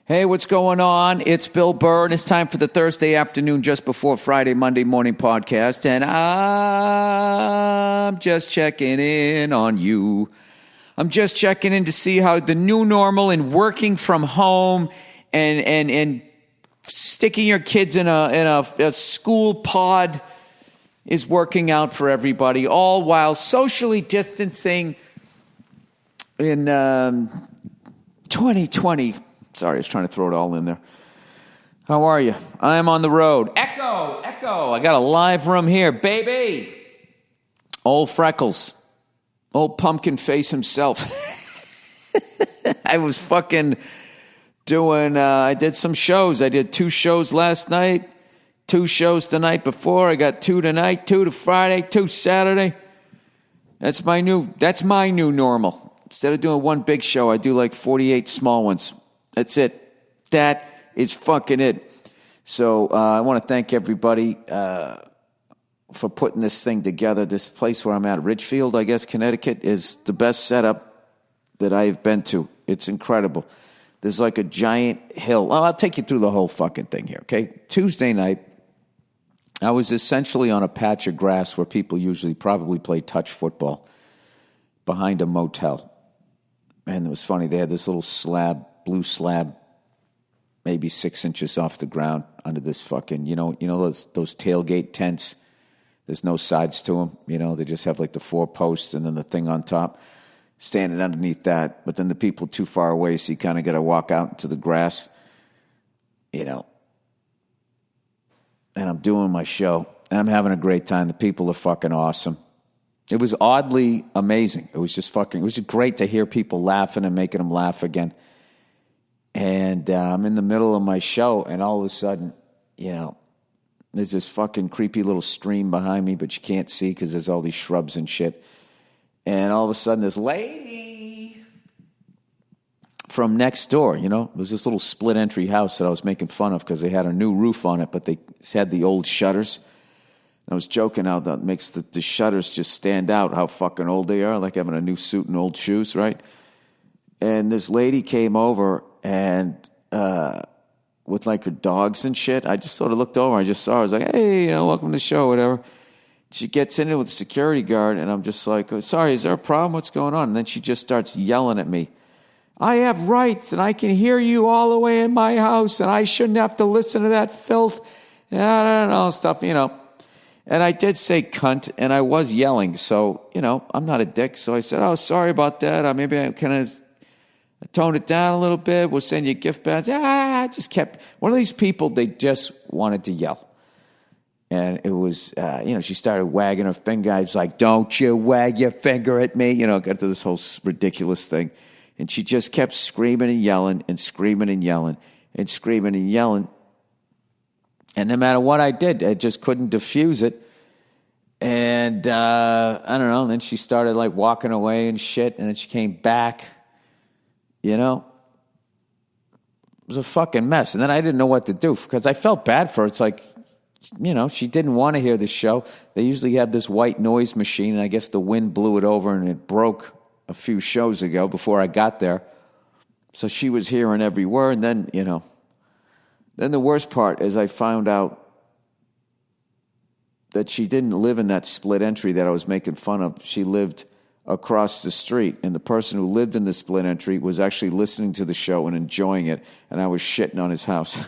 Hey, what's going on? It's Bill Burr, and it's time for the Thursday afternoon, just before Friday, Monday morning podcast, and I'm just checking in on you. I'm just checking in to see how the new normal and working from home and sticking your kids in a school pod is working out for everybody, all while socially distancing in 2020. Sorry, I was trying to throw it all in there. How are you? I am on the road. Echo. I got a live room here, baby. Old Freckles. Old pumpkin face himself. I was fucking doing, I did some shows. I did 2 shows last night, 2 shows the night before. I got 2 tonight, 2 to Friday, 2 Saturday. That's my new normal. Instead of doing 1 big show, I do like 48 small ones. That's it. That is fucking it. So I want to thank everybody for putting this thing together. This place where I'm at, Ridgefield, I guess, Connecticut, is the best setup that I've been to. It's incredible. There's like a giant hill. I'll take you through the whole fucking thing here, okay? Tuesday night, I was essentially on a patch of grass where people usually probably play touch football behind a motel. And it was funny. They had this little blue slab, maybe 6 inches off the ground under this fucking, you know those tailgate tents. There's no sides to them. They just have like the 4 posts and then the thing on top, standing underneath that. But then the people too far away, so you kind of got to walk out into the grass, And I'm doing my show, and I'm having a great time. The people are fucking awesome. It was oddly amazing. It was just great to hear people laughing and making them laugh again. And I'm in the middle of my show, and all of a sudden, there's this fucking creepy little stream behind me, but you can't see because there's all these shrubs and shit. And all of a sudden, this lady from next door, it was this little split-entry house that I was making fun of because they had a new roof on it, but they had the old shutters. I was joking how that makes the shutters just stand out, how fucking old they are, like having a new suit and old shoes, right? And this lady came over and with like her dogs and shit. I just sort of looked over. I just saw her. I was like, hey, welcome to the show, whatever. She gets in it with the security guard, and I'm just like, oh, sorry, is there a problem? What's going on? And then she just starts yelling at me. I have rights, and I can hear you all the way in my house, and I shouldn't have to listen to that filth. And I don't know, stuff, And I did say cunt, and I was yelling. So, I'm not a dick. So I said, oh, sorry about that. Maybe I kind of toned it down a little bit. We'll send you gift bags. I just kept... One of these people, they just wanted to yell. And it was, she started wagging her finger. I was like, don't you wag your finger at me. Got to this whole ridiculous thing. And she just kept screaming and yelling and screaming and yelling and screaming and yelling. And no matter what I did, I just couldn't diffuse it. And I don't know. And then she started like walking away and shit. And then she came back. It was a fucking mess. And then I didn't know what to do because I felt bad for her. It's like, she didn't want to hear the show. They usually have this white noise machine. And I guess the wind blew it over and it broke a few shows ago before I got there. So she was hearing every word. And then, then the worst part is I found out that she didn't live in that split entry that I was making fun of. She lived across the street, and the person who lived in the split entry was actually listening to the show and enjoying it, and I was shitting on his house.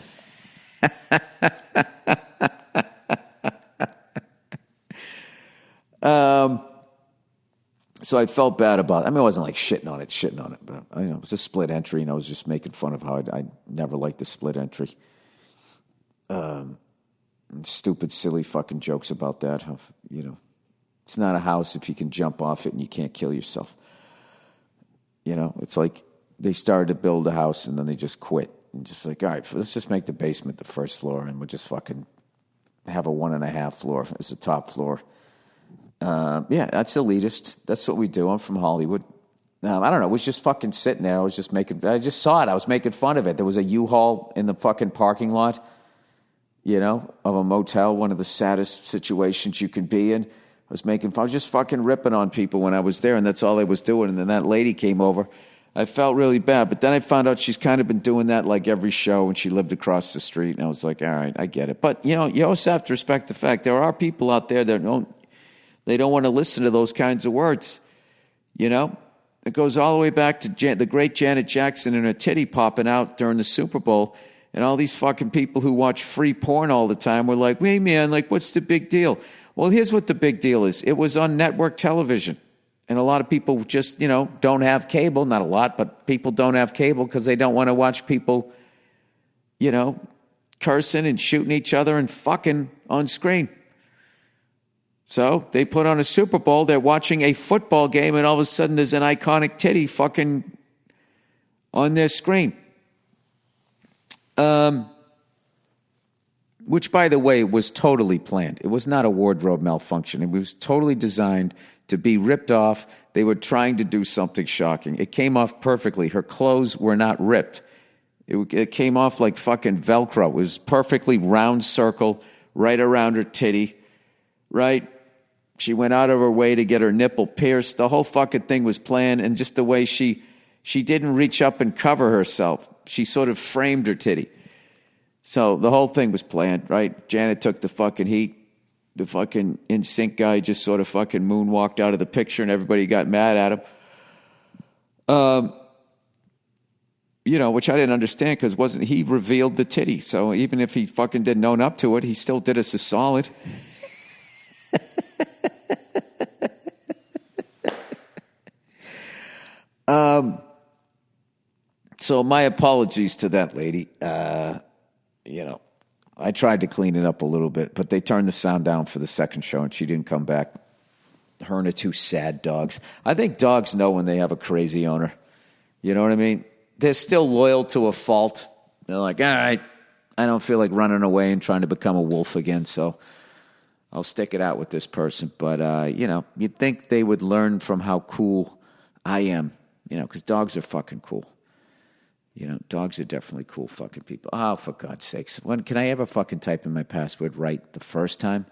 So I felt bad about it. I wasn't like shitting on it, but it was a split entry, and I was just making fun of how I never liked the split entry. Stupid, silly fucking jokes about that. How, it's not a house if you can jump off it and you can't kill yourself. It's like they started to build a house and then they just quit. And just like, all right, let's just make the basement the first floor and we'll just fucking have a 1.5 floor as the top floor. That's elitist. That's what we do. I'm from Hollywood. I don't know. I was just fucking sitting there. I just saw it. I was making fun of it. There was a U-Haul in the fucking parking lot, of a motel, one of the saddest situations you can be in. I was just fucking ripping on people when I was there, and that's all I was doing. And then that lady came over. I felt really bad. But then I found out she's kind of been doing that like every show when she lived across the street. And I was like, all right, I get it. But, you know, you also have to respect the fact there are people out there that don't want to listen to those kinds of words. You know? It goes all the way back to the great Janet Jackson and her titty popping out during the Super Bowl. And all these fucking people who watch free porn all the time were like, wait, man, like, what's the big deal? Well, here's what the big deal is. It was on network television. And a lot of people just, you know, don't have cable. Not a lot, but people don't have cable because they don't want to watch people, you know, cursing and shooting each other and fucking on screen. So they put on a Super Bowl. They're watching a football game, and all of a sudden there's an iconic titty fucking on their screen. Which, by the way, was totally planned. It was not a wardrobe malfunction. It was totally designed to be ripped off. They were trying to do something shocking. It came off perfectly. Her clothes were not ripped. It came off like fucking Velcro. It was perfectly round circle right around her titty, right? She went out of her way to get her nipple pierced. The whole fucking thing was planned, and just the way she didn't reach up and cover herself. She sort of framed her titty. So the whole thing was planned, right? Janet took the fucking heat. The fucking NSYNC guy just sort of fucking moonwalked out of the picture, and everybody got mad at him. You know, which I didn't understand because he revealed the titty. So even if he fucking didn't own up to it, he still did us a solid. So my apologies to that lady. You know, I tried to clean it up a little bit, but they turned the sound down for the second show, and she didn't come back. Her and her two sad dogs. I think dogs know when they have a crazy owner. You know what I mean? They're still loyal to a fault. They're like, all right, I don't feel like running away and trying to become a wolf again, so I'll stick it out with this person. But, you know, you'd think they would learn from how cool I am, you know, because dogs are fucking cool. You know, dogs are definitely cool fucking people. Oh, for God's sakes. When can I ever fucking type in my password right the first time?